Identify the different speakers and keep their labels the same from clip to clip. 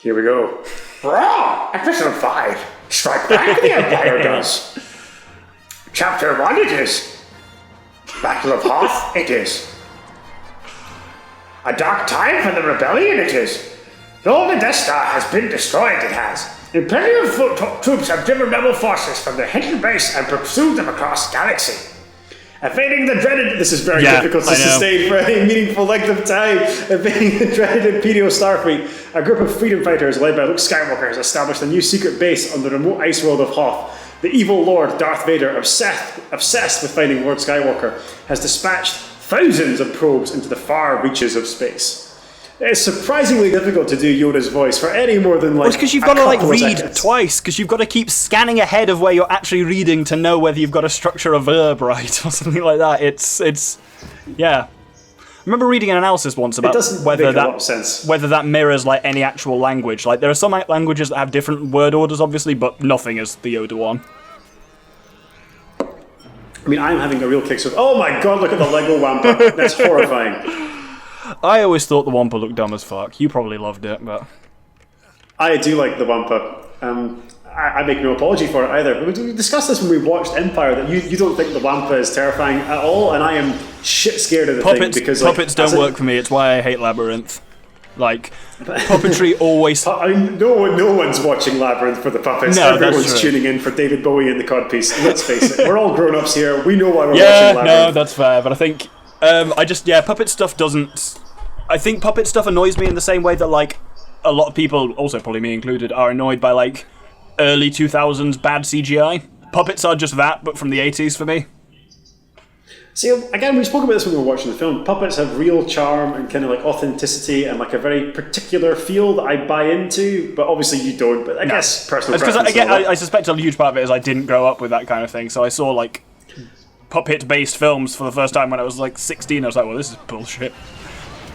Speaker 1: Here we go. Raw! Episode 5. Strike back the Empire does. Chapter 1 it is. Battle of Hoth it is. A dark time for the rebellion it is. Though the Death Star has been destroyed, it has. Imperial troops have driven rebel forces from their hidden base and pursued them across the galaxy. Evading the dreaded... This is very difficult to sustain for any meaningful length of time. Evading the dreaded Imperial Starfleet, a group of freedom fighters led by Luke Skywalker has established a new secret base on the remote ice world of Hoth. The evil Lord Darth Vader, obsessed with finding Lord Skywalker, has dispatched thousands of probes into the far reaches of space. It's surprisingly difficult to do Yoda's voice for any more than
Speaker 2: Well, it's because you've got to read twice, because you've got to keep scanning ahead of where you're actually reading to know whether you've got to structure a verb right or something like that. It's yeah. I remember reading an analysis once about whether that mirrors like any actual language. Like there are some languages that have different word orders, obviously, but nothing is the Yoda one.
Speaker 1: I mean, I'm having a real kick. So, oh my god, look at the Lego Wampa. That's horrifying.
Speaker 2: I always thought the Wampa looked dumb as fuck. You probably loved it, but...
Speaker 1: I do like the Wampa. I make no apology for it either. We discussed this when we watched Empire, that you don't think the Wampa is terrifying at all, and I am shit scared of the thing. Because
Speaker 2: puppets don't work for me, it's why I hate Labyrinth. Like, puppetry always...
Speaker 1: No one's watching Labyrinth for the puppets. No, everyone's tuning in for David Bowie and the Codpiece. Let's face it, we're all grown-ups here. We know why we're watching Labyrinth.
Speaker 2: No, that's fair, but I think... puppet stuff doesn't... I think puppet stuff annoys me in the same way that, like, a lot of people, also probably me included, are annoyed by, like, early 2000s bad CGI. Puppets are just that, but from the 80s for me.
Speaker 1: See, again, we spoke about this when we were watching the film. Puppets have real charm and kind of, like, authenticity and, like, a very particular feel that I buy into, but obviously you don't, but I guess personal preference.
Speaker 2: Because, I suspect a huge part of it is I didn't grow up with that kind of thing, so I saw, like, puppet-based films for the first time when I was, like, 16. I was like, well, this is bullshit.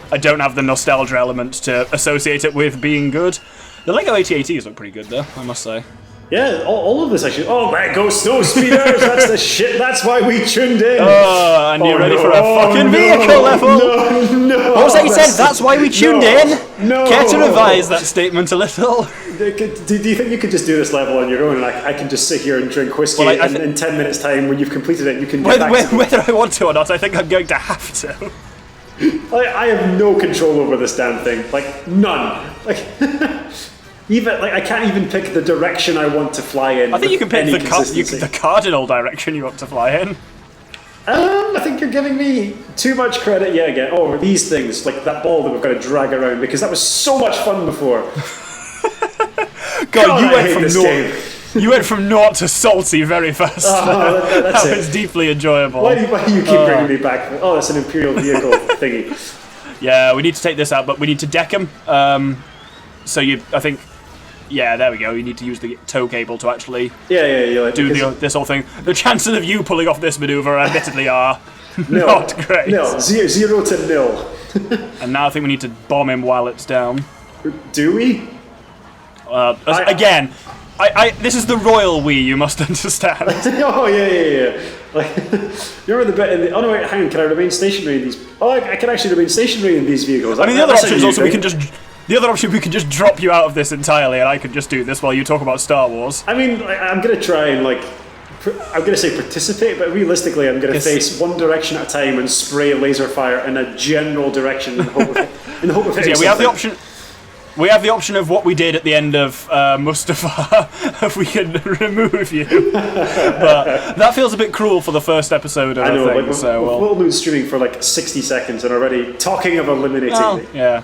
Speaker 2: I don't have the nostalgia element to associate it with being good. The Lego AT-ATs look pretty good, though, I must say.
Speaker 1: Yeah, all of this actually. Oh, there goes snow speeders. That's the shit. That's why we tuned in.
Speaker 2: Oh, and you're ready for a fucking vehicle level?
Speaker 1: No.
Speaker 2: What was that you said? That's why we tuned in?
Speaker 1: No.
Speaker 2: Care to revise that statement a little?
Speaker 1: Do you think you could just do this level on your own, and I can just sit here and drink whiskey, and in 10 minutes' time, when you've completed it, you can get back to me?
Speaker 2: Whether I want to or not, I think I'm going to have to.
Speaker 1: I have no control over this damn thing. Like, none. Like... Even I can't even pick the direction I want to fly in.
Speaker 2: I think you can pick the cardinal direction you want to fly in.
Speaker 1: I think you're giving me too much credit yet again. Oh, these things, like that ball that we've got to drag around, because that was so much fun before. God, you went from naught to salty very fast.
Speaker 2: Oh, that was deeply enjoyable.
Speaker 1: Why do you keep bringing me back? Oh, that's an Imperial vehicle thingy.
Speaker 2: Yeah, we need to take this out, but we need to deck him. I think... Yeah, there we go. You need to use the tow cable to actually do this whole thing. The chances of you pulling off this maneuver, admittedly, are not great.
Speaker 1: No, 0 to 0.
Speaker 2: And now I think we need to bomb him while it's down.
Speaker 1: Do we?
Speaker 2: Again, this is the royal we, you must understand.
Speaker 1: Oh, yeah. Like, you remember the bit in the... Oh, no, wait, hang on. Can I remain stationary in these... Oh, I can actually remain stationary in these vehicles.
Speaker 2: I mean, the other option is also we can just drop you out of this entirely, and I can just do this while you talk about Star Wars.
Speaker 1: I mean, I'm going to try and, like... I'm going to say participate, but realistically I'm going to face one direction at a time and spray laser fire in a general direction in the hope of hitting
Speaker 2: we have the option of what we did at the end of Mustafar, if we can remove you. But that feels a bit cruel for the first episode of the thing.
Speaker 1: Like we've been streaming for like 60 seconds and already talking of eliminating me.
Speaker 2: Yeah.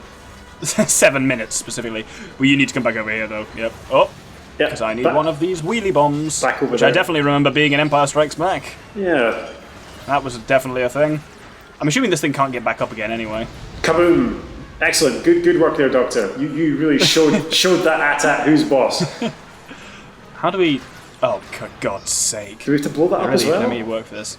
Speaker 2: 7 minutes specifically. Well, you need to come back over here though. Yep. Oh. Because I need one of these wheelie bombs. Which I definitely remember being in Empire Strikes Back.
Speaker 1: Yeah.
Speaker 2: That was definitely a thing. I'm assuming this thing can't get back up again anyway.
Speaker 1: Kaboom! Excellent. Good work there, Doctor. You really showed that AT-AT who's boss.
Speaker 2: How do we... Oh, for God's sake.
Speaker 1: Do we have to blow that up as well?
Speaker 2: Let me work for this.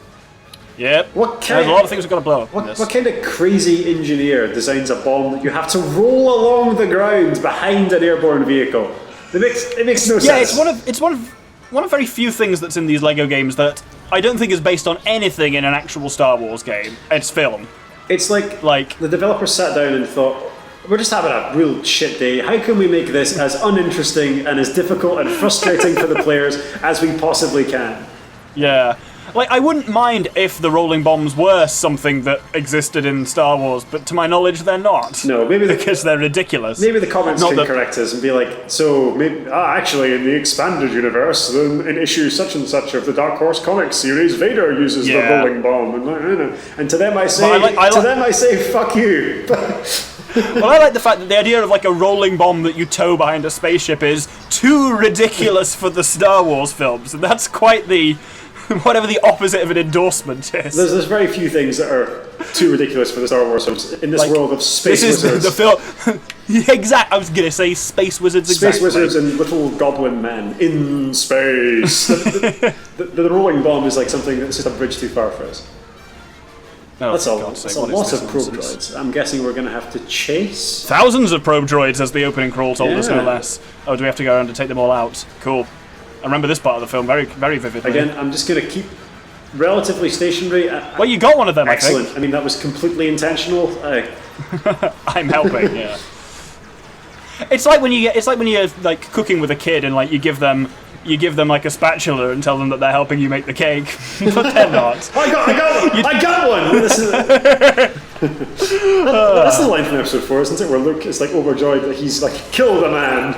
Speaker 2: Yep. There's a lot of things we've got to blow up.
Speaker 1: What kind of crazy engineer designs a bomb that you have to roll along the ground behind an airborne vehicle? It makes no sense.
Speaker 2: Yeah, it's one of very few things that's in these Lego games that I don't think is based on anything in an actual Star Wars game. It's film.
Speaker 1: It's like the developers sat down and thought,
Speaker 3: we're just having a real shit day. How can we make this as uninteresting and as difficult and frustrating for the players as we possibly can?
Speaker 2: Yeah. Like, I wouldn't mind if the rolling bombs were something that existed in Star Wars, but to my knowledge, they're not.
Speaker 3: No, maybe
Speaker 2: because they're ridiculous.
Speaker 3: Maybe the comments can correct us and be like, so maybe actually in the expanded universe, in issue such and such of the Dark Horse comics series, Vader uses the rolling bomb, and to them I say, fuck you.
Speaker 2: Well, I like the fact that the idea of like a rolling bomb that you tow behind a spaceship is too ridiculous for the Star Wars films, and that's quite the whatever the opposite of an endorsement is.
Speaker 3: There's very few things that are too ridiculous for the Star Wars films in this world of space wizards.
Speaker 2: This is the film. Exactly. I was gonna say space wizards.
Speaker 3: Space wizards and little goblin men in space. The rolling bomb is like something that's just a bridge too far for us.
Speaker 2: Oh,
Speaker 3: that's a lot of probe droids. I'm guessing we're going to have to chase
Speaker 2: thousands of probe droids, as the opening crawl told us, no less. Oh, do we have to go around and take them all out? Cool. I remember this part of the film very, very vividly.
Speaker 3: Again, I'm just going to keep relatively stationary.
Speaker 2: Well, you got one of them.
Speaker 3: Excellent.
Speaker 2: I think.
Speaker 3: I mean, that was completely intentional.
Speaker 2: I'm helping. Yeah. It's like when you're like cooking with a kid and like you give them like a spatula and tell them that they're helping you make the cake, but they're not.
Speaker 3: I got one. That's the line from episode 4, isn't it? Where Luke is like overjoyed that he's like killed a man.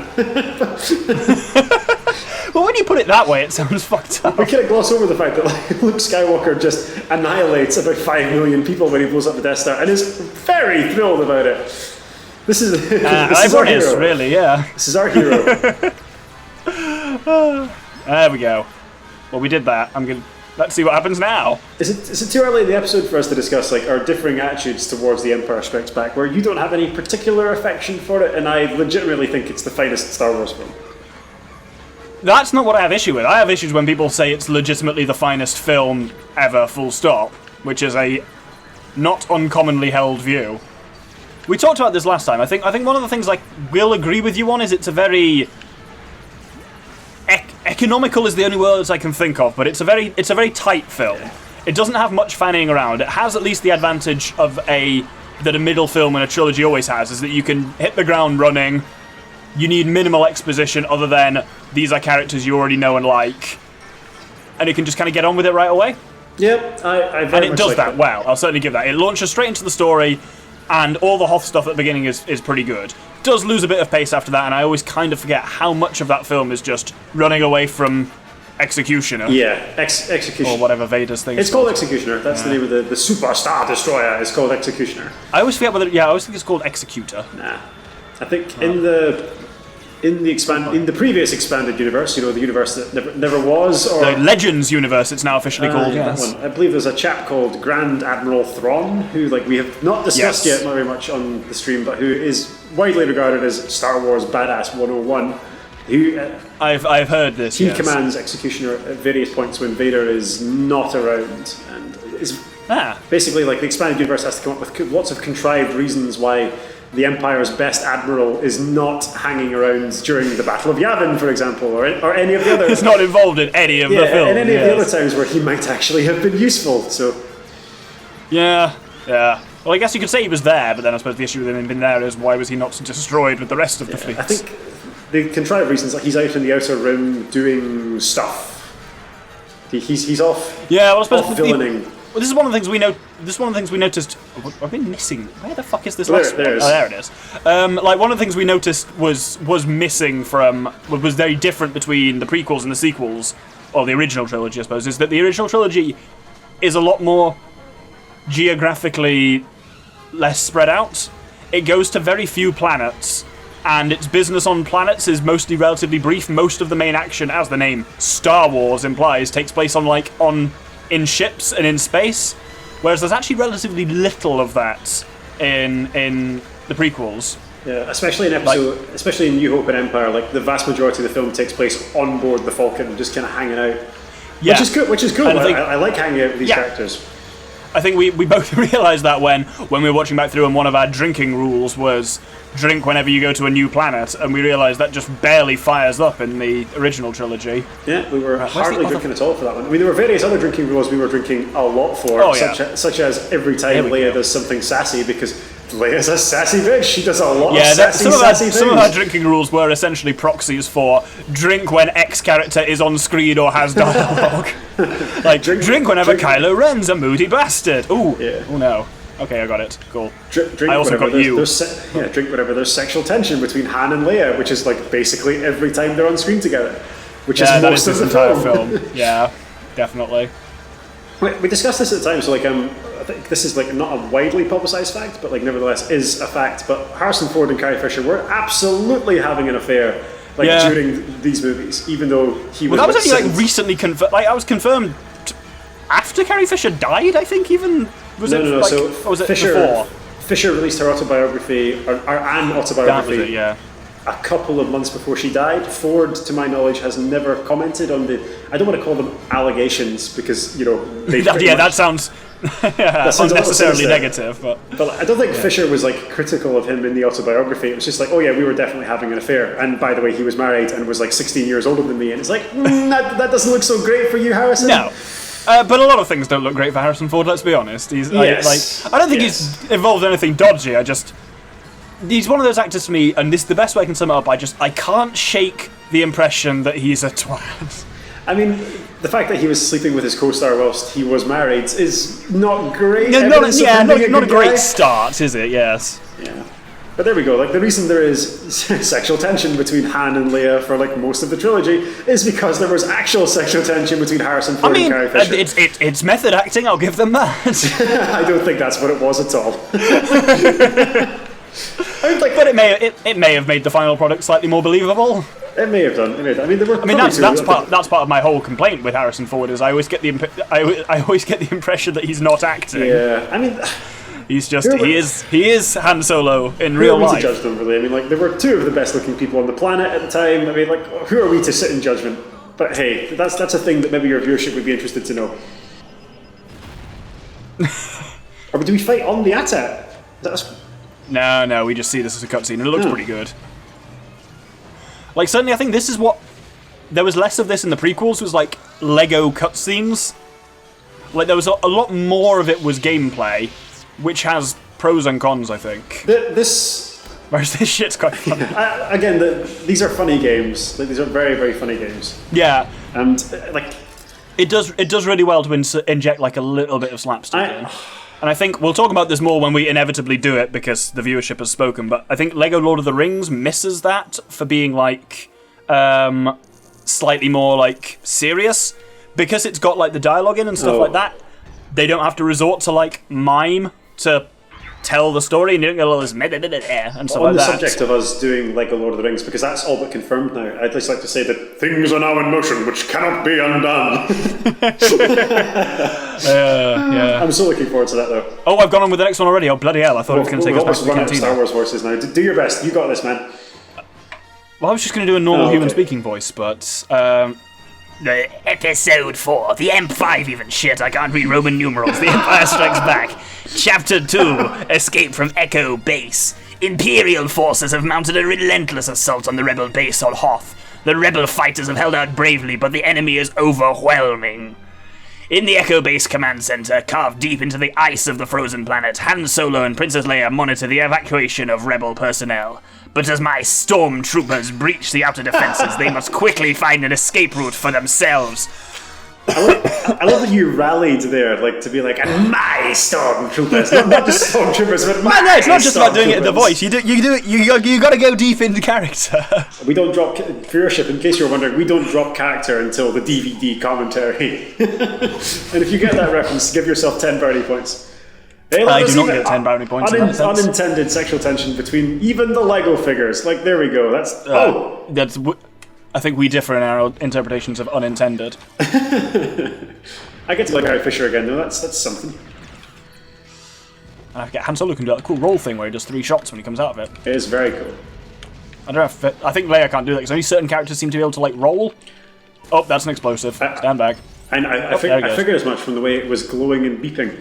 Speaker 2: Well, when you put it that way, it sounds fucked up.
Speaker 3: We can't gloss over the fact that like, Luke Skywalker just annihilates about 5 million people when he blows up the Death Star, and is very thrilled about it. This is our hero.
Speaker 2: Really, yeah.
Speaker 3: This is our hero.
Speaker 2: There we go. Well, we did that. Let's see what happens now.
Speaker 3: Is it too early in the episode for us to discuss like our differing attitudes towards The Empire Strikes Back, where you don't have any particular affection for it, and I legitimately think it's the finest Star Wars film?
Speaker 2: That's not what I have issue with. I have issues when people say it's legitimately the finest film ever, full stop, which is a not uncommonly held view. We talked about this last time. I think one of the things I will agree with you on is it's a very economical is the only words I can think of, but it's a very tight film. It doesn't have much fanning around. It has at least the advantage of that a middle film in a trilogy always has, is that you can hit the ground running. You need minimal exposition other than these are characters you already know and like, and you can just kind of get on with it right away.
Speaker 3: Yep, I very
Speaker 2: and it
Speaker 3: much
Speaker 2: does
Speaker 3: like
Speaker 2: that well. I'll certainly give that. It launches straight into the story, and all the Hoth stuff at the beginning is pretty good. Does lose a bit of pace after that, and I always kind of forget how much of that film is just running away from Executioner.
Speaker 3: Yeah, Executioner.
Speaker 2: Or whatever Vader's thing is.
Speaker 3: It's called Executioner. That's the name of the Superstar Destroyer. It's called Executioner.
Speaker 2: I always forget whether. Yeah, I always think it's called Executor.
Speaker 3: Nah, I think in the previous expanded universe, the universe that never was, or
Speaker 2: the Legends universe, it's now officially called. Yes.
Speaker 3: That one. I believe there's a chap called Grand Admiral Thrawn, who we have not discussed yet very much on the stream, but who is widely regarded as Star Wars Badass 101. Who
Speaker 2: I've heard this.
Speaker 3: He commands Executioner at various points when Vader is not around, and is basically like the expanded universe has to come up with lots of contrived reasons why the Empire's best admiral is not hanging around during the Battle of Yavin, for example, or any of the other.
Speaker 2: He's not involved in any of the films.
Speaker 3: And any of the other times where he might actually have been useful. So,
Speaker 2: yeah. Well, I guess you could say he was there, but then I suppose the issue with him being there is why was he not destroyed with the rest of the fleet?
Speaker 3: I think the contrived reasons, like he's out in the Outer Rim doing stuff. He's off.
Speaker 2: Yeah, well, I suppose
Speaker 3: villaining.
Speaker 2: Well, this is one of the things we know. This is one of the things we noticed. I've been missing. Where the fuck is this last one?
Speaker 3: There it is.
Speaker 2: Oh, there it is. Like one of the things we noticed was missing from was very different between the prequels and the sequels, or the original trilogy, I suppose, is that the original trilogy is a lot more geographically less spread out. It goes to very few planets, and its business on planets is mostly relatively brief. Most of the main action, as the name Star Wars implies, takes place in ships and in space, whereas there's actually relatively little of that in the prequels.
Speaker 3: Yeah, especially especially in New Hope and Empire, like the vast majority of the film takes place on board the Falcon, just kind of hanging out. Yeah. Which is cool. I like hanging out with these characters.
Speaker 2: I think we both realised that when we were watching back through, and one of our drinking rules was drink whenever you go to a new planet, and we realised that just barely fires up in the original trilogy.
Speaker 3: Yeah, we were hardly drinking at all for that one. I mean, there were various other drinking rules we were drinking a lot for, such as every time Leia does something sassy, because Leia's a sassy bitch. She does a lot of
Speaker 2: some
Speaker 3: things.
Speaker 2: of our drinking rules were essentially proxies for drink when X character is on screen or has dialogue. Like, drink whenever Kylo Ren's a moody bastard. Ooh. Yeah. Oh no. Okay, I got it. Cool.
Speaker 3: Drink
Speaker 2: I also got you.
Speaker 3: Drink whenever there's sexual tension between Han and Leia, which is like basically every time they're on screen together. Which is most of the
Speaker 2: entire film. Yeah, definitely.
Speaker 3: We discussed this at the time, so like I think this is like not a widely publicized fact, but like nevertheless is a fact. But Harrison Ford and Carrie Fisher were absolutely having an affair during these movies, even though he was.
Speaker 2: Well, that was only like recently confirmed. Like I was confirmed after Carrie Fisher died. I think even was it?
Speaker 3: No.
Speaker 2: Like,
Speaker 3: so
Speaker 2: or was it
Speaker 3: Fisher,
Speaker 2: before?
Speaker 3: Fisher released her autobiography or an autobiography.
Speaker 2: That was it, yeah.
Speaker 3: A couple of months before she died. Ford, to my knowledge, has never commented on the. I don't want to call them allegations because
Speaker 2: that sounds unnecessarily negative. But
Speaker 3: I don't think Fisher was like critical of him in the autobiography. It was just like, oh yeah, we were definitely having an affair. And by the way, he was married and was like 16 years older than me. And it's like that doesn't look so great for you, Harrison.
Speaker 2: No. But a lot of things don't look great for Harrison Ford. Let's be honest. I don't think he's involved in anything dodgy. He's one of those actors to me, and this is the best way I can sum it up. I can't shake the impression that he's a twat.
Speaker 3: I mean, the fact that he was sleeping with his co-star whilst he was married is not great.
Speaker 2: Not a great start, is it? Yes.
Speaker 3: Yeah. But there we go. Like the reason there is sexual tension between Han and Leia for like most of the trilogy is because there was actual sexual tension between Harrison Ford and Carrie Fisher.
Speaker 2: It's method acting. I'll give them that.
Speaker 3: I don't think that's what it was at all.
Speaker 2: But it may have made the final product slightly more believable.
Speaker 3: It may have done. I mean,
Speaker 2: that's part of my whole complaint with Harrison Ford is I always get the impression that he's not acting.
Speaker 3: Yeah, I mean,
Speaker 2: he's just he is Han Solo in real life.
Speaker 3: Who are we to judge them, really? I mean, like there were two of the best looking people on the planet at the time. I mean, like who are we to sit in judgment? But hey, that's a thing that maybe your viewership would be interested to know. Or do we fight on the AT-AT?
Speaker 2: No, we just see this as a cutscene, and it looks pretty good. Like, certainly I think this is what... There was less of this in the prequels, was like Lego cutscenes. Like, there was a lot more of it was gameplay, which has pros and cons, I think. Whereas this shit's quite funny.
Speaker 3: Again, these are funny games. Like, these are very, very funny games.
Speaker 2: Yeah.
Speaker 3: And,
Speaker 2: It does really well to inject, like, a little bit of slapstick in. And I think we'll talk about this more when we inevitably do it because the viewership has spoken, but I think Lego Lord of the Rings misses that for being, like, slightly more, like, serious. Because it's got, like, the dialogue in and stuff like that, they don't have to resort to, like, mime to tell the story, and you don't get all this and stuff like that.
Speaker 3: On the subject of us doing Lego Lord of the Rings, because that's all but confirmed now, I'd just like to say that things are now in motion which cannot be undone.
Speaker 2: Yeah.
Speaker 3: I'm so looking forward to that, though.
Speaker 2: Oh, I've gone on with the next one already. Oh, bloody hell, I thought it was going to take us back to the cantina.
Speaker 3: Star Wars voices now. Do your best. You got this, man.
Speaker 2: Well, I was just going to do a normal human speaking voice, but...
Speaker 4: Episode 4, the M5 even shit, I can't read Roman numerals, The Empire Strikes Back. Chapter 2, Escape from Echo Base. Imperial forces have mounted a relentless assault on the rebel base on Hoth. The rebel fighters have held out bravely, but the enemy is overwhelming. In the Echo Base command center, carved deep into the ice of the frozen planet, Han Solo and Princess Leia monitor the evacuation of rebel personnel. But as my stormtroopers breach the outer defenses, they must quickly find an escape route for themselves.
Speaker 3: I love that you rallied there, like to be like, and my stormtroopers, not just stormtroopers, but my.
Speaker 2: No, it's not just about doing it in the voice. You got to go deep into character.
Speaker 3: We don't drop viewership. In case you're wondering, we don't drop character until the DVD commentary. And if you get that reference, give yourself 10 brownie points. Hey,
Speaker 2: I do not get 10 brownie points.
Speaker 3: Unintended sexual tension between even the Lego figures. Like there we go. That's
Speaker 2: I think we differ in our interpretations of unintended.
Speaker 3: I get to like Carrie Fisher again, though. That's something.
Speaker 2: And I forget, Han Solo can do that cool roll thing where he does 3 shots when he comes out of it.
Speaker 3: It is very cool.
Speaker 2: I don't know I think Leia can't do that because only certain characters seem to be able to like roll. Oh, that's an explosive. Stand back.
Speaker 3: And I figured as much from the way it was glowing and beeping.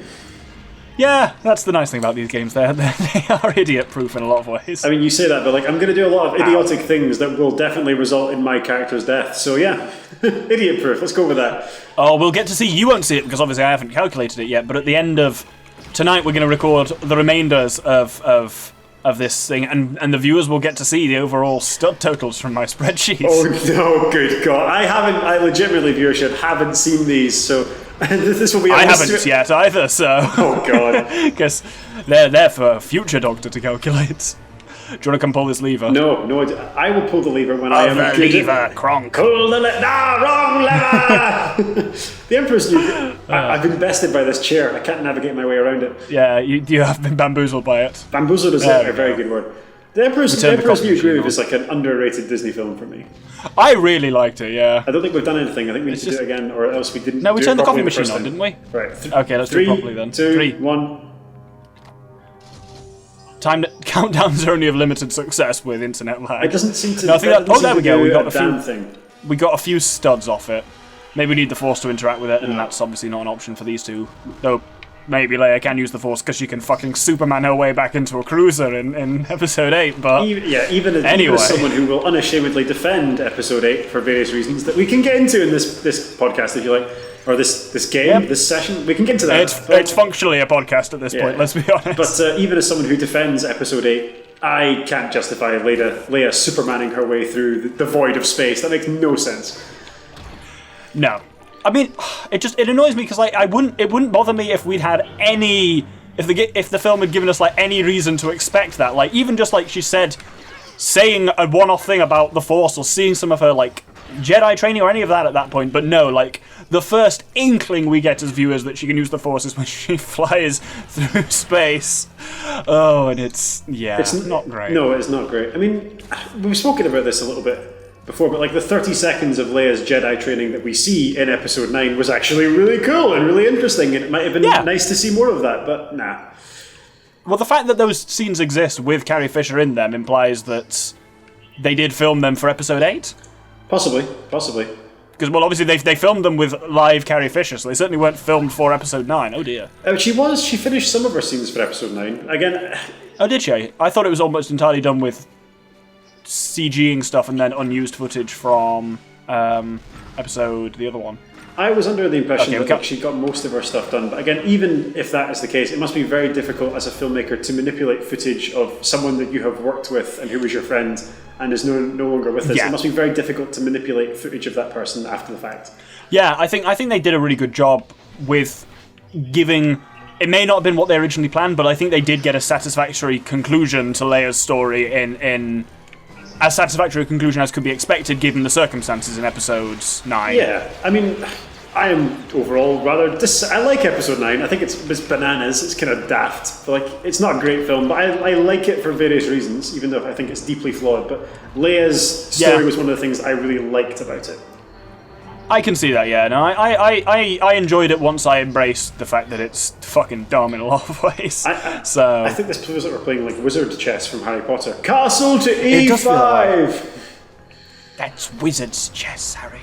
Speaker 2: Yeah, that's the nice thing about these games. They are idiot-proof in a lot of ways.
Speaker 3: I mean, you say that, but like, I'm going to do a lot of idiotic things that will definitely result in my character's death. So yeah, idiot-proof. Let's go with that.
Speaker 2: Oh, we'll get to see. You won't see it because obviously I haven't calculated it yet. But at the end of tonight we're going to record the remainders of this thing, and the viewers will get to see the overall stud totals from my spreadsheets.
Speaker 3: Oh no, good God. I legitimately, viewership, haven't seen these, so this will be
Speaker 2: I haven't yet either, so...
Speaker 3: Oh God.
Speaker 2: Because they're there for future Doctor to calculate. Do you want to come pull this lever?
Speaker 3: No, I will pull the lever when I am
Speaker 4: the lever, Kronk.
Speaker 3: Pull the lever. No, wrong lever! The Emperor's New... I've been bested by this chair. I can't navigate my way around it.
Speaker 2: Yeah, you have been bamboozled by it.
Speaker 3: Bamboozled is a very good word. The Emperor's New Groove is like an underrated Disney film for me.
Speaker 2: I really liked it, yeah.
Speaker 3: I don't think we've done anything. I think we need to do it again, or else we didn't.
Speaker 2: No, we
Speaker 3: do
Speaker 2: turned
Speaker 3: it
Speaker 2: the coffee
Speaker 3: properly
Speaker 2: machine on, didn't we?
Speaker 3: Right.
Speaker 2: Okay, let's do it properly then.
Speaker 3: 3, 2, 1.
Speaker 2: Time countdowns are only of limited success with internet lag.
Speaker 3: It doesn't seem to.
Speaker 2: No, I think that, there we go. We got a
Speaker 3: damn
Speaker 2: few.
Speaker 3: thing.
Speaker 2: We got a few studs off it. Maybe we need the Force to interact with it, and that's obviously not an option for these two. Though maybe Leia can use the Force because she can fucking Superman her way back into a cruiser in Episode 8. But
Speaker 3: even as someone who will unashamedly defend Episode 8 for various reasons that we can get into in this podcast, if you like. Or this game, this session, we can get into that.
Speaker 2: It's functionally a podcast at this point, let's be honest.
Speaker 3: But even as someone who defends Episode 8, I can't justify Leia Supermaning her way through the void of space. That makes no sense.
Speaker 2: No. I mean, it annoys me because it wouldn't bother me if we'd had any... If the film had given us any reason to expect that. Even just she said, saying a one-off thing about the Force or seeing some of her Jedi training or any of that at that point, but no, the first inkling we get as viewers that she can use the Force is when she flies through space. Oh, and it's not great.
Speaker 3: No, it's not great. I mean, we've spoken about this a little bit before, but the 30 seconds of Leia's Jedi training that we see in Episode 9 was actually really cool and really interesting, and it might have been nice to see more of that, but nah.
Speaker 2: Well, the fact that those scenes exist with Carrie Fisher in them implies that they did film them for Episode 8?
Speaker 3: Possibly.
Speaker 2: Because, obviously they filmed them with live Carrie Fisher, so they certainly weren't filmed for Episode 9. Oh, dear.
Speaker 3: She finished some of her scenes for Episode 9. Again...
Speaker 2: Oh, did she? I thought it was almost entirely done with CGing stuff and then unused footage from the other one.
Speaker 3: I was under the impression that she got most of her stuff done, but again, even if that is the case, it must be very difficult as a filmmaker to manipulate footage of someone that you have worked with and who was your friend and is no longer with us. It must be very difficult to manipulate footage of that person after the fact. Yeah,
Speaker 2: I think they did a really good job with giving... It may not have been what they originally planned, but I think they did get a satisfactory conclusion to Leia's story in as satisfactory a conclusion as could be expected given the circumstances in Episode 9.
Speaker 3: Yeah, I mean, I am overall rather... I like Episode 9. I think it's bananas. It's kind of daft. But it's not a great film, but I like it for various reasons, even though I think it's deeply flawed. But Leia's story was one of the things I really liked about it.
Speaker 2: I can see that, yeah. No, I enjoyed it once I embraced the fact that it's fucking dumb in a lot of ways. I think this feels like we're playing wizard chess from Harry Potter. Castle to E5!
Speaker 4: That's wizard's chess, Harry.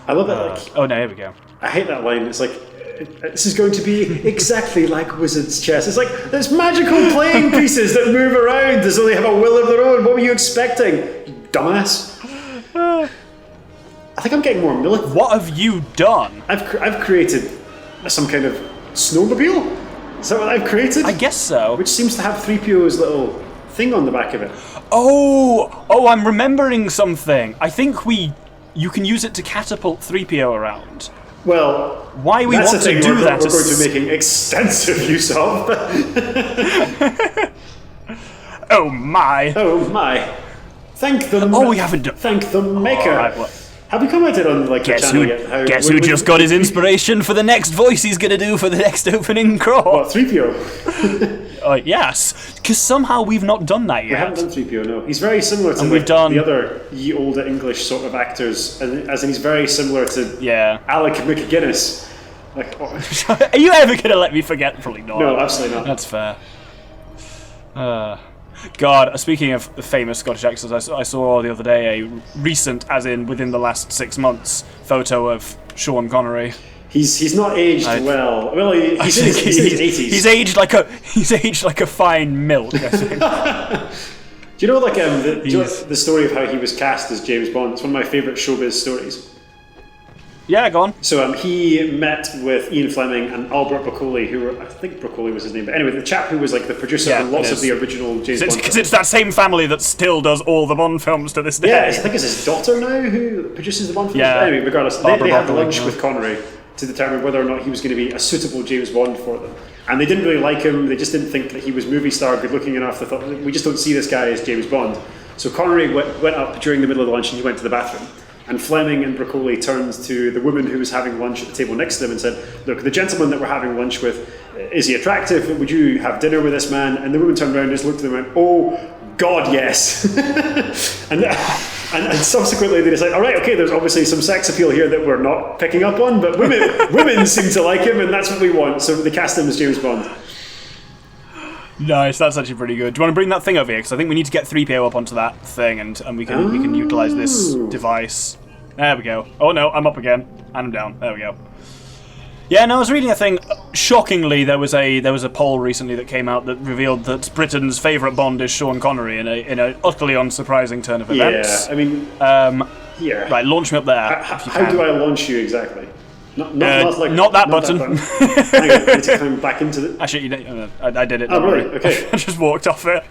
Speaker 3: I love it.
Speaker 2: Oh no, here we go.
Speaker 3: I hate that line. It's this is going to be exactly like wizard's chess. It's there's magical playing pieces that move around as though they have a will of their own. What were you expecting, dumbass? I think I'm getting more militant.
Speaker 2: What have you done?
Speaker 3: I've created some kind of snowmobile? Is that what I've created?
Speaker 2: I guess so.
Speaker 3: Which seems to have 3PO's little thing on the back of it.
Speaker 2: Oh, I'm remembering something. I think you can use it to catapult 3PO around.
Speaker 3: Well,
Speaker 2: why we want to do that?
Speaker 3: We're going to be making extensive use of.
Speaker 2: Oh my!
Speaker 3: Thank them.
Speaker 2: Oh, we haven't done.
Speaker 3: Thank the maker.
Speaker 2: All right, well.
Speaker 3: Have you commented on the channel yet?
Speaker 2: Guess who just got his inspiration for the next voice he's going to do for the next opening crawl?
Speaker 3: What, 3PO?
Speaker 2: Yes, because somehow we've not done that yet.
Speaker 3: We haven't done 3PO, no. He's very similar to the other ye olde English sort of actors, as in he's very similar to Alec McGuinness.
Speaker 2: Are you ever going to let me forget? Probably not.
Speaker 3: No, absolutely not.
Speaker 2: That's fair. God, speaking of famous Scottish actors, I saw the other day a recent, as in within the last 6 months, photo of Sean Connery.
Speaker 3: He's not aged well. Well, he's in his 80s.
Speaker 2: He's aged like a fine milk, I think.
Speaker 3: Do you know the story of how he was cast as James Bond? It's one of my favourite showbiz stories.
Speaker 2: Yeah, go on.
Speaker 3: So he met with Ian Fleming and Albert Broccoli, who were, I think Broccoli was his name, but anyway, the chap who was like the producer on lots of the original James Bond.
Speaker 2: Because it's that same family that still does all the Bond films to this day.
Speaker 3: Yeah, I think it's his daughter now who produces the Bond films.
Speaker 2: Yeah.
Speaker 3: Anyway, regardless, they had lunch with Connery to determine whether or not he was going to be a suitable James Bond for them. And they didn't really like him, they just didn't think that he was movie star, good looking enough. They thought, we just don't see this guy as James Bond. So Connery went up during the middle of the lunch and he went to the bathroom. And Fleming and Broccoli turned to the woman who was having lunch at the table next to them and said, look, the gentleman that we're having lunch with, is he attractive? Would you have dinner with this man? And the woman turned around and just looked at them and went, oh, God, yes. and subsequently they decided, all right, okay, there's obviously some sex appeal here that we're not picking up on, but women seem to like him and that's what we want. So they cast him as James Bond.
Speaker 2: Nice, that's actually pretty good. Do you want to bring that thing over here? Because I think we need to get 3PO up onto that thing, and we can utilise this device. There we go. Oh no, I'm up again, and I'm down. There we go. Yeah, no, I was reading a thing. Shockingly, there was a poll recently that came out that revealed that Britain's favourite Bond is Sean Connery in a utterly unsurprising turn of events.
Speaker 3: Yeah, I mean, here.
Speaker 2: Right, launch me up there.
Speaker 3: How do I launch you exactly? Not
Speaker 2: that button.
Speaker 3: Hang on, I need to come back into the...
Speaker 2: Actually, I did it.
Speaker 3: Oh, really? Okay.
Speaker 2: I just walked off it.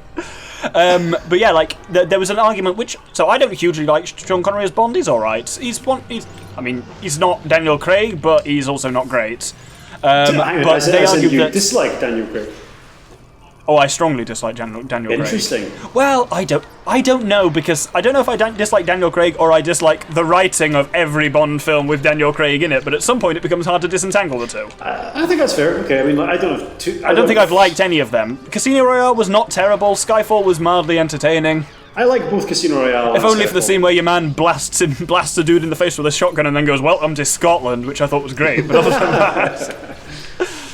Speaker 2: But yeah, like there was an argument which. So I don't hugely like Sean Connery as Bond. He's all right. He's not Daniel Craig, but he's also not great. But they argued that
Speaker 3: dislike Daniel Craig.
Speaker 2: Oh, I strongly dislike Daniel Craig.
Speaker 3: Interesting.
Speaker 2: Well, I don't know, because I don't know if I dislike Daniel Craig or I dislike the writing of every Bond film with Daniel Craig in it. But at some point, it becomes hard to disentangle the two.
Speaker 3: I think that's fair. Okay, I mean, I don't have two.
Speaker 2: I don't think I've liked any of them. Casino Royale was not terrible. Skyfall was mildly entertaining.
Speaker 3: I like both Casino Royale.
Speaker 2: If only for the scene where your man blasts a dude in the face with a shotgun and then goes, "Welcome to Scotland," which I thought was great. But other than that.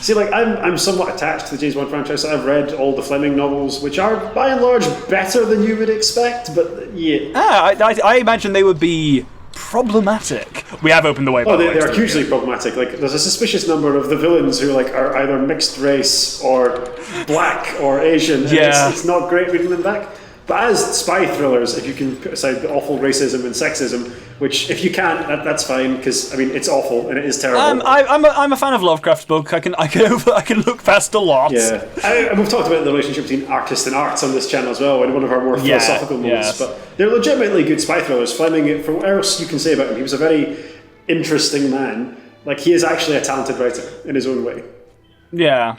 Speaker 3: See, like, I'm somewhat attached to the James Bond franchise. I've read all the Fleming novels, which are, by and large, better than you would expect, but yeah.
Speaker 2: I imagine they would be problematic. We have opened the way.
Speaker 3: Oh, they are hugely problematic. Like, there's a suspicious number of the villains who are either mixed race or black or Asian.
Speaker 2: Yeah.
Speaker 3: It's not great reading them back. But as spy thrillers, if you can put aside the awful racism and sexism, which if you can't, that's fine, because I mean it's awful and it is terrible.
Speaker 2: I'm a fan of Lovecraft's book. I can look past a lot.
Speaker 3: Yeah, and we've talked about the relationship between artist and arts on this channel as well in one of our more philosophical moments. But they're legitimately good spy thrillers. Fleming, for what else you can say about him, he was a very interesting man. Like, he is actually a talented writer in his own way.
Speaker 2: Yeah.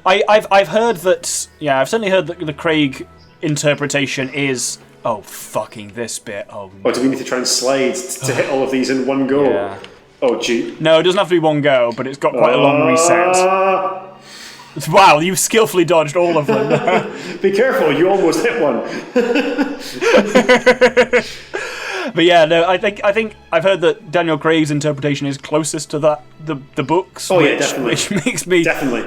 Speaker 2: I've heard that. Yeah, I've certainly heard that the Craig interpretation is. Oh, fucking this bit. Oh, no.
Speaker 3: Oh, do we need to try and slide to hit all of these in one go?
Speaker 2: Yeah.
Speaker 3: Oh, gee.
Speaker 2: No, it doesn't have to be one go, but it's got quite a long reset. Wow, you skillfully dodged all of them.
Speaker 3: Be careful, you almost hit one.
Speaker 2: But yeah, no, I think I've heard that Daniel Craig's interpretation is closest to that the books.
Speaker 3: Oh, yeah, definitely.
Speaker 2: Which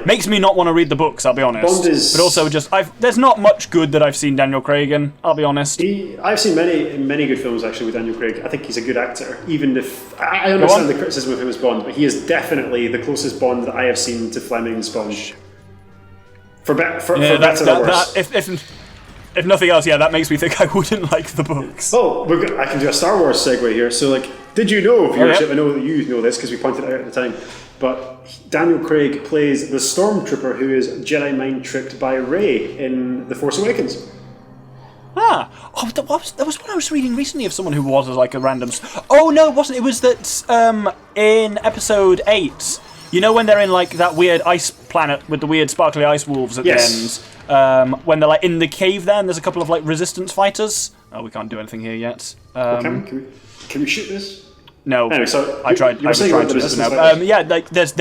Speaker 2: makes me not want to read the books. I'll be honest.
Speaker 3: Bond is...
Speaker 2: But also, there's not much good that I've seen Daniel Craig in. I'll be honest.
Speaker 3: I've seen many good films actually with Daniel Craig. I think he's a good actor. Even if I understand the criticism of him as Bond, but he is definitely the closest Bond that I have seen to Fleming's Bond. For better or worse.
Speaker 2: If nothing else, yeah, that makes me think I wouldn't like the books.
Speaker 3: Oh, I can do a Star Wars segue here. So, like, did you know, viewership, I know that you know this because we pointed it out at the time, but Daniel Craig plays the Stormtrooper who is Jedi mind-tricked by Rey in The Force Awakens.
Speaker 2: There was one I was reading recently of someone who was like a random... Oh, no, it wasn't. It was that in Episode 8... You know when they're in like that weird ice planet with the weird sparkly ice wolves at the end? When they're like in the cave there and there's a couple of like resistance fighters? Oh, we can't do anything here yet.
Speaker 3: Can we shoot this?
Speaker 2: No.
Speaker 3: Anyway, so
Speaker 2: I tried to. Yeah, like there's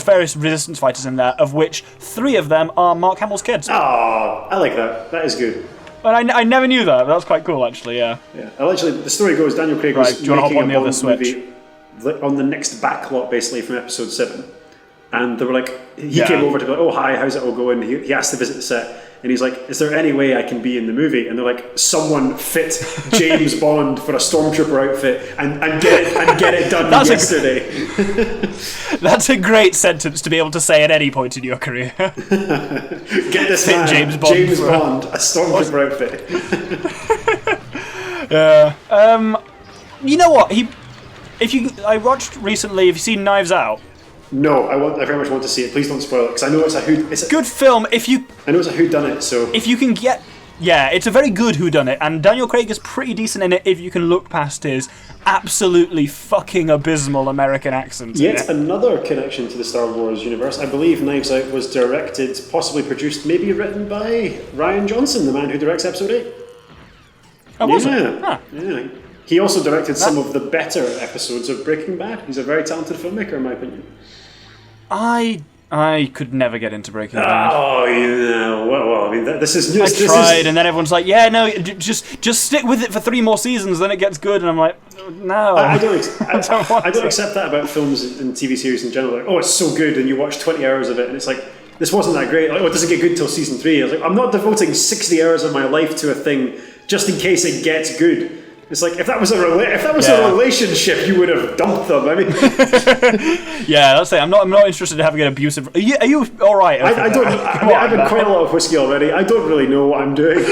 Speaker 2: various resistance fighters in there, of which 3 of them are Mark Hamill's kids.
Speaker 3: Oh, I like that. That is good.
Speaker 2: But I never knew that. That was quite cool, actually. Yeah.
Speaker 3: Yeah. Allegedly, the story goes Daniel Craig was
Speaker 2: do you want to hop on the other
Speaker 3: Bond
Speaker 2: switch?
Speaker 3: movie on the next backlot, basically from Episode 7. And they were like, he came over to be like, oh, hi, how's it all going? He asked to visit the set. And he's like, is there any way I can be in the movie? And they're like, someone fit James Bond for a Stormtrooper outfit and get it done yesterday. That's
Speaker 2: a great sentence to be able to say at any point in your career.
Speaker 3: Get this man, James Bond, a Stormtrooper outfit.
Speaker 2: You know what? I watched recently. Have you seen Knives Out?
Speaker 3: No, I very much want to see it. Please don't spoil it, because I know it's a
Speaker 2: good film. I
Speaker 3: know it's a whodunit, so
Speaker 2: if you can get. Yeah, it's a very good whodunit, and Daniel Craig is pretty decent in it if you can look past his absolutely fucking abysmal American accent.
Speaker 3: Yet another connection to the Star Wars universe. I believe Knives Out was directed, possibly produced, maybe written by Rian Johnson, the man who directs Episode 8.
Speaker 2: Oh, was it?
Speaker 3: Huh. Yeah. He also directed some of the better episodes of Breaking Bad. He's a very talented filmmaker, in my opinion.
Speaker 2: I could never get into Breaking Bad.
Speaker 3: Oh, yeah. Well, I mean, this is new.
Speaker 2: I tried, and then everyone's like, "Yeah, no, just stick with it for 3 more seasons, then it gets good." And I'm like, "No,
Speaker 3: I don't accept that about films and TV series in general. Like, oh, it's so good, and you watch 20 hours of it, and it's like, this wasn't that great. Like, oh, it doesn't get good till season 3. I was like, I'm not devoting 60 hours of my life to a thing just in case it gets good. It's like, if that was a relationship, you would have dumped them. I mean,
Speaker 2: yeah, that's it. I'm not interested in having an abusive. Are you all right?
Speaker 3: I don't. I've had quite a lot of whiskey already. I don't really know what I'm doing.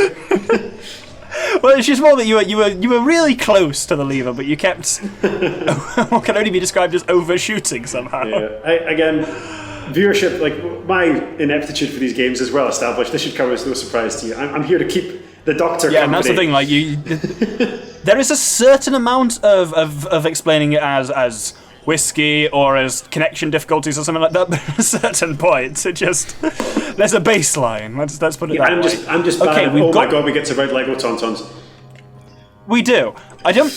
Speaker 2: Well, it's just more that you were really close to the lever, but you kept what can only be described as overshooting somehow.
Speaker 3: Yeah. Again, viewership, like my ineptitude for these games is well established. This should come as no surprise to you. I'm here to keep the doctor.
Speaker 2: Yeah,
Speaker 3: company.
Speaker 2: and that's the thing. Like you. There is a certain amount of explaining it as whiskey or as connection difficulties or something like that, but at a certain point, there's a baseline. Let's put it that way.
Speaker 3: I'm just
Speaker 2: okay.
Speaker 3: Oh my god, we get to ride Lego Tauntauns.
Speaker 2: We do. I don't.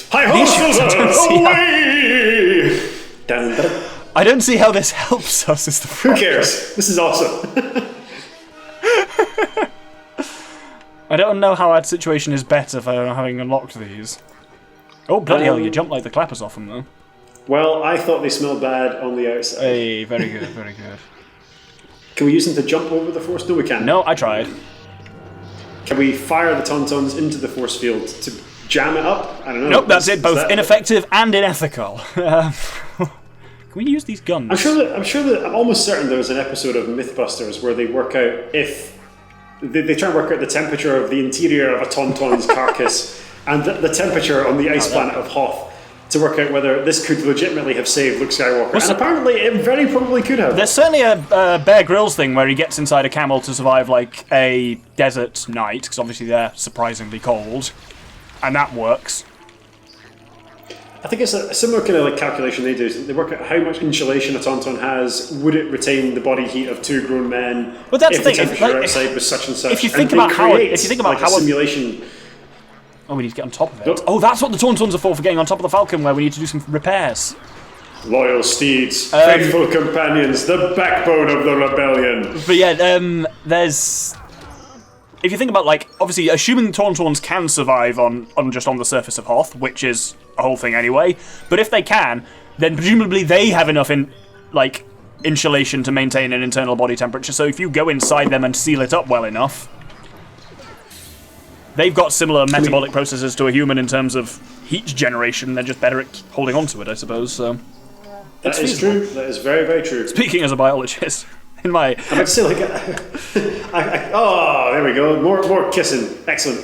Speaker 2: I don't see how this helps us. Is the
Speaker 3: problem. Who cares? This is awesome.
Speaker 2: I don't know how our situation is better for having unlocked these. Oh, bloody hell, you jump like the clappers off them, though.
Speaker 3: Well, I thought they smelled bad on the outside.
Speaker 2: Hey, very good, very good.
Speaker 3: Can we use them to jump over the force? No, we can't.
Speaker 2: No, I tried.
Speaker 3: Can we fire the Tauntauns into the force field to jam it up? I don't know.
Speaker 2: Nope, that's it. Both ineffective and unethical. Can we use these guns?
Speaker 3: I'm almost certain there was an episode of Mythbusters where they work out if... They try and work out the temperature of the interior of a Tauntaun's carcass and the temperature on the ice planet of Hoth to work out whether this could legitimately have saved Luke Skywalker. And apparently it very probably could have.
Speaker 2: There's certainly a Bear Grylls thing where he gets inside a camel to survive like a desert night, because obviously they're surprisingly cold, and that works.
Speaker 3: I think it's a similar kind of like calculation they do. They work out how much insulation a Tauntaun has. Would it retain the body heat of 2 grown men?
Speaker 2: But that's
Speaker 3: if
Speaker 2: the thing.
Speaker 3: The temperature outside was such and such.
Speaker 2: If you think about how a
Speaker 3: simulation.
Speaker 2: Oh, we need to get on top of it. Oh, that's what the Tauntauns are for getting on top of the Falcon, where we need to do some repairs.
Speaker 3: Loyal steeds, faithful companions, the backbone of the rebellion.
Speaker 2: But yeah, there's. If you think about, like, obviously, assuming Tauntauns can survive on just on the surface of Hoth, which is a whole thing anyway, but if they can, then presumably they have enough insulation to maintain an internal body temperature. So if you go inside them and seal it up well enough, they've got similar metabolic processes to a human in terms of heat generation. They're just better at holding on to it, I suppose. So
Speaker 3: that is true. That is very, very true.
Speaker 2: Speaking as a biologist. I'm about to say, like,
Speaker 3: oh, there we go. More kissing. Excellent.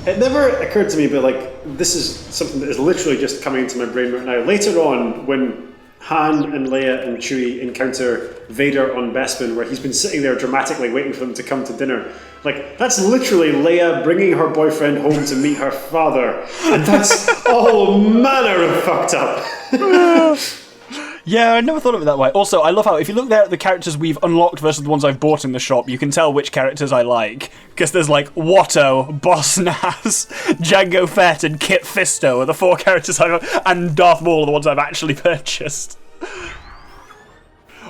Speaker 3: It never occurred to me, but like, this is something that is literally just coming into my brain right now. Later on, when Han and Leia and Chewie encounter Vader on Bespin, where he's been sitting there dramatically waiting for them to come to dinner, like, that's literally Leia bringing her boyfriend home to meet her father, and that's all manner of fucked up.
Speaker 2: Yeah, I never thought of it that way. Also, I love how, if you look there at the characters we've unlocked versus the ones I've bought in the shop, you can tell which characters I like. Because there's like Watto, Boss Nass, Jango Fett, and Kit Fisto are the 4 characters I've and Darth Maul are the ones I've actually purchased.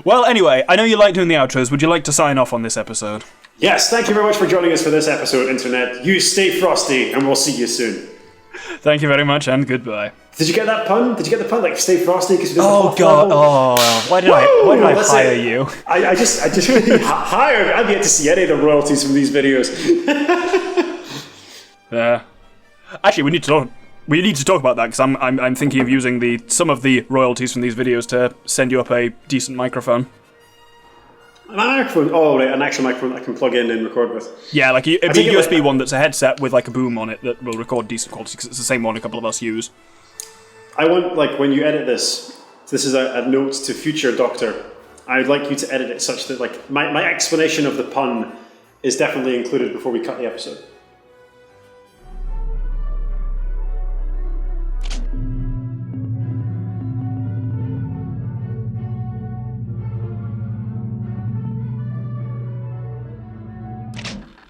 Speaker 2: Well, anyway, I know you like doing the outros. Would you like to sign off on this episode?
Speaker 3: Yes, thank you very much for joining us for this episode, Internet. You stay frosty, and we'll see you soon.
Speaker 2: Thank you very much, and goodbye.
Speaker 3: Did you get that pun? Did you get the pun? Like, stay frosty because
Speaker 2: oh god! Oh, why did I hire you?
Speaker 3: I just really hired. I've yet to see any of the royalties from these videos.
Speaker 2: Yeah. Actually, we need to talk about that because I'm thinking of using some of the royalties from these videos to send you up a decent microphone.
Speaker 3: My microphone. Oh, right, an actual microphone that I can plug in and record with.
Speaker 2: Yeah, like it'd be a USB one that's a headset with like a boom on it that will record decent quality because it's the same one a couple of us use.
Speaker 3: I want, like, when you edit this is a note to future Doctor. I'd like you to edit it such that, like, my explanation of the pun is definitely included before we cut the episode.